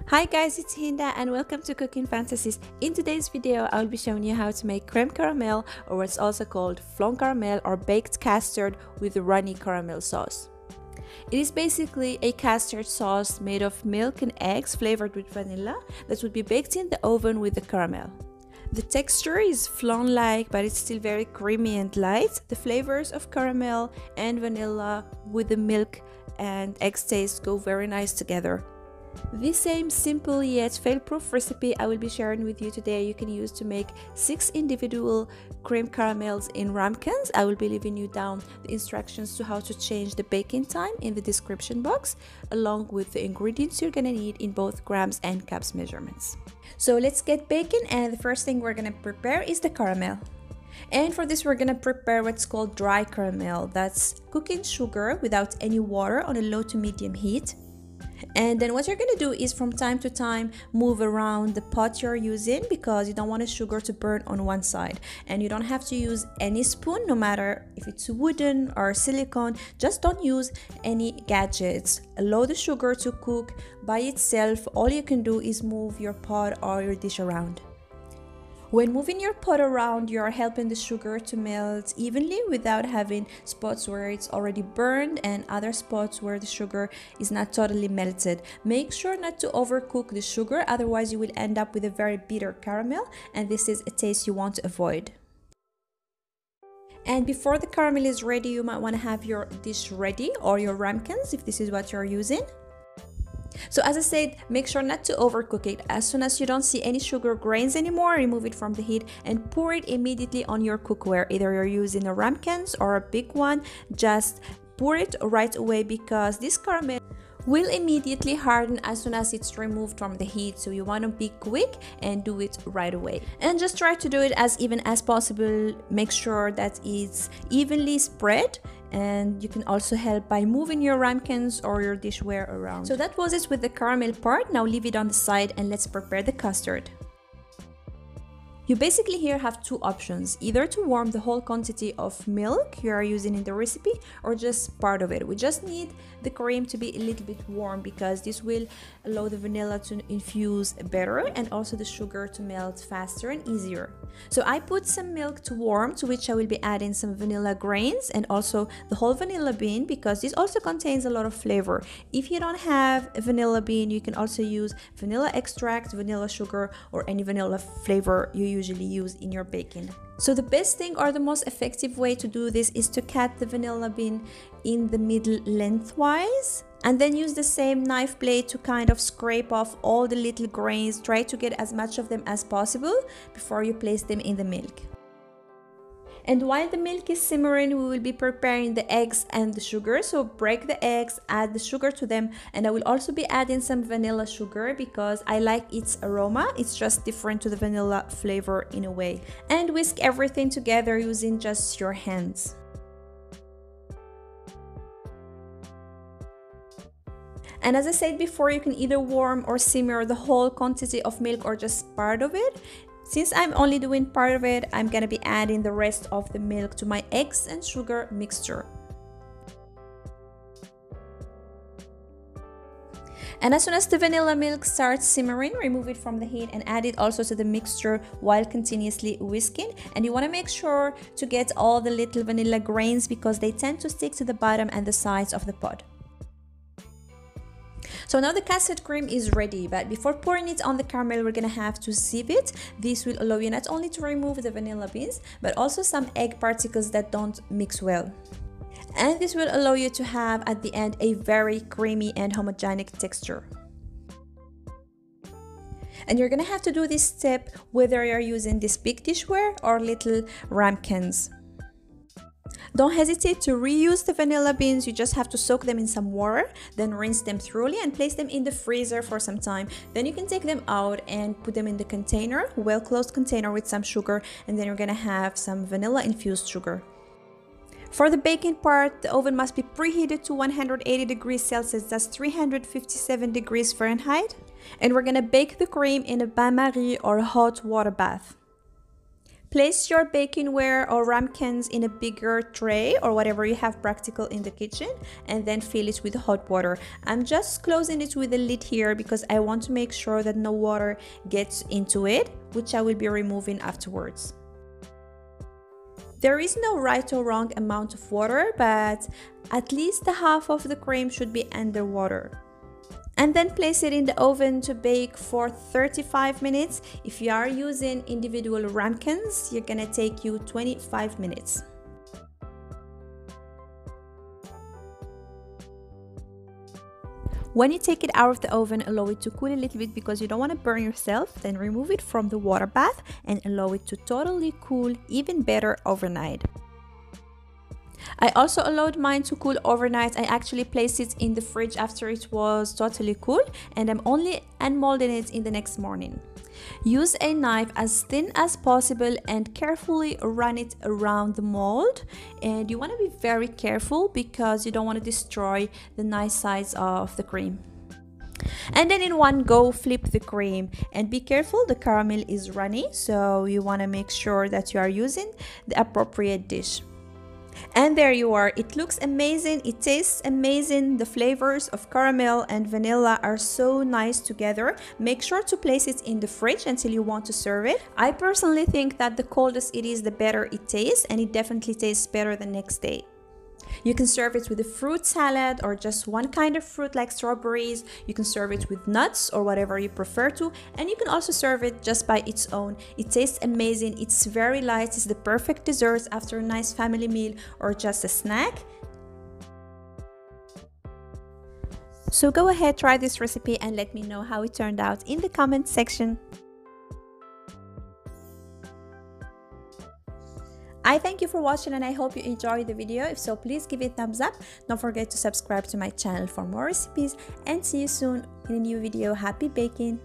Hi guys, it's Hinda and welcome to Cooking Fantasies. In today's video, I'll be showing you how to make crème caramel, or what's also called flan caramel or baked custard with runny caramel sauce. It is basically a custard sauce made of milk and eggs flavored with vanilla that would be baked in the oven with the caramel. The texture is flan-like, but it's still very creamy and light. The flavors of caramel and vanilla with the milk and eggs taste go very nice together. This same simple yet fail-proof recipe I will be sharing with you today you can use to make 6 individual crème caramels in ramekins. I will be leaving you down the instructions to how to change the baking time in the description box, along with the ingredients you're gonna need in both grams and cups measurements. So let's get baking, and the first thing we're gonna prepare is the caramel. And for this we're gonna prepare what's called dry caramel. That's cooking sugar without any water on a low to medium heat. And then what you're going to do is from time to time move around the pot you're using, because you don't want the sugar to burn on one side. And you don't have to use any spoon, no matter if it's wooden or silicone. Just don't use any gadgets. Allow the sugar to cook by itself. All you can do is move your pot or your dish around. When moving your pot around, you are helping the sugar to melt evenly without having spots where it's already burned and other spots where the sugar is not totally melted. Make sure not to overcook the sugar, otherwise you will end up with a very bitter caramel, and this is a taste you want to avoid. And before the caramel is ready, you might want to have your dish ready, or your ramekins if this is what you're using. So as I said, make sure not to overcook it. As soon as you don't see any sugar grains anymore, remove it from the heat and pour it immediately on your cookware. Either you're using a ramekins or a big one, just pour it right away, because this caramel will immediately harden as soon as it's removed from the heat. So you want to be quick and do it right away. And just try to do it as even as possible. Make sure that it's evenly spread. And you can also help by moving your ramekins or your dishware around. So that was it with the caramel part. Now leave it on the side and let's prepare the custard. You basically here have two options, either to warm the whole quantity of milk you are using in the recipe or just part of it. We just need the cream to be a little bit warm, because this will allow the vanilla to infuse better and also the sugar to melt faster and easier. So I put some milk to warm, to which I will be adding some vanilla grains and also the whole vanilla bean, because this also contains a lot of flavor. If you don't have a vanilla bean, you can also use vanilla extract, vanilla sugar, or any vanilla flavor you usually use in your baking. So the best thing or the most effective way to do this is to cut the vanilla bean in the middle lengthwise, and then use the same knife blade to kind of scrape off all the little grains. Try to get as much of them as possible before you place them in the milk. And while the milk is simmering, we will be preparing the eggs and the sugar. So break the eggs, add the sugar to them, and I will also be adding some vanilla sugar because I like its aroma. It's just different to the vanilla flavor in a way. And whisk everything together using just your hands. And as I said before, you can either warm or simmer the whole quantity of milk or just part of it. Since I'm only doing part of it, I'm gonna be adding the rest of the milk to my eggs and sugar mixture. And as soon as the vanilla milk starts simmering, remove it from the heat and add it also to the mixture while continuously whisking. And you want to make sure to get all the little vanilla grains, because they tend to stick to the bottom and the sides of the pot. So now the custard cream is ready, but before pouring it on the caramel, we're gonna have to sieve it. This will allow you not only to remove the vanilla beans, but also some egg particles that don't mix well. And this will allow you to have at the end a very creamy and homogenic texture. And you're gonna have to do this step whether you're using this big dishware or little ramekins. Don't hesitate to reuse the vanilla beans. You just have to soak them in some water, then rinse them thoroughly and place them in the freezer for some time. Then you can take them out and put them in the container, well-closed container with some sugar, and then you're gonna have some vanilla infused sugar. For the baking part, the oven must be preheated to 180 degrees Celsius, that's 357 degrees Fahrenheit. And we're gonna bake the cream in a bain-marie or a hot water bath. Place your bakingware or ramekins in a bigger tray or whatever you have practical in the kitchen, and then fill it with hot water. I'm just closing it with a lid here because I want to make sure that no water gets into it, which I will be removing afterwards. There is no right or wrong amount of water, but at least the half of the cream should be underwater. And then place it in the oven to bake for 35 minutes. If you are using individual ramekins, you're gonna take you 25 minutes. When you take it out of the oven, allow it to cool a little bit because you don't want to burn yourself. Then remove it from the water bath and allow it to totally cool even better overnight. I also allowed mine to cool overnight. I actually placed it in the fridge after it was totally cool, and I'm only unmolding it in the next morning. Use a knife as thin as possible and carefully run it around the mold. And you want to be very careful because you don't want to destroy the nice sides of the cream. And then in one go, flip the cream, and be careful, the caramel is runny, so you want to make sure that you are using the appropriate dish. And there you are. It looks amazing, it tastes amazing. The flavors of caramel and vanilla are so nice together. Make sure to place it in the fridge until you want to serve it. I personally think that the coldest it is, the better it tastes, and it definitely tastes better the next day. You can serve it with a fruit salad or just one kind of fruit like strawberries. You can serve it with nuts or whatever you prefer to, and you can also serve it just by its own. It tastes amazing, it's very light, it's the perfect dessert after a nice family meal or just a snack. So go ahead, try this recipe and let me know how it turned out in the comment section. I thank you for watching and I hope you enjoyed the video. If so, please give it a thumbs up. Don't forget to subscribe to my channel for more recipes, and see you soon in a new video. Happy baking!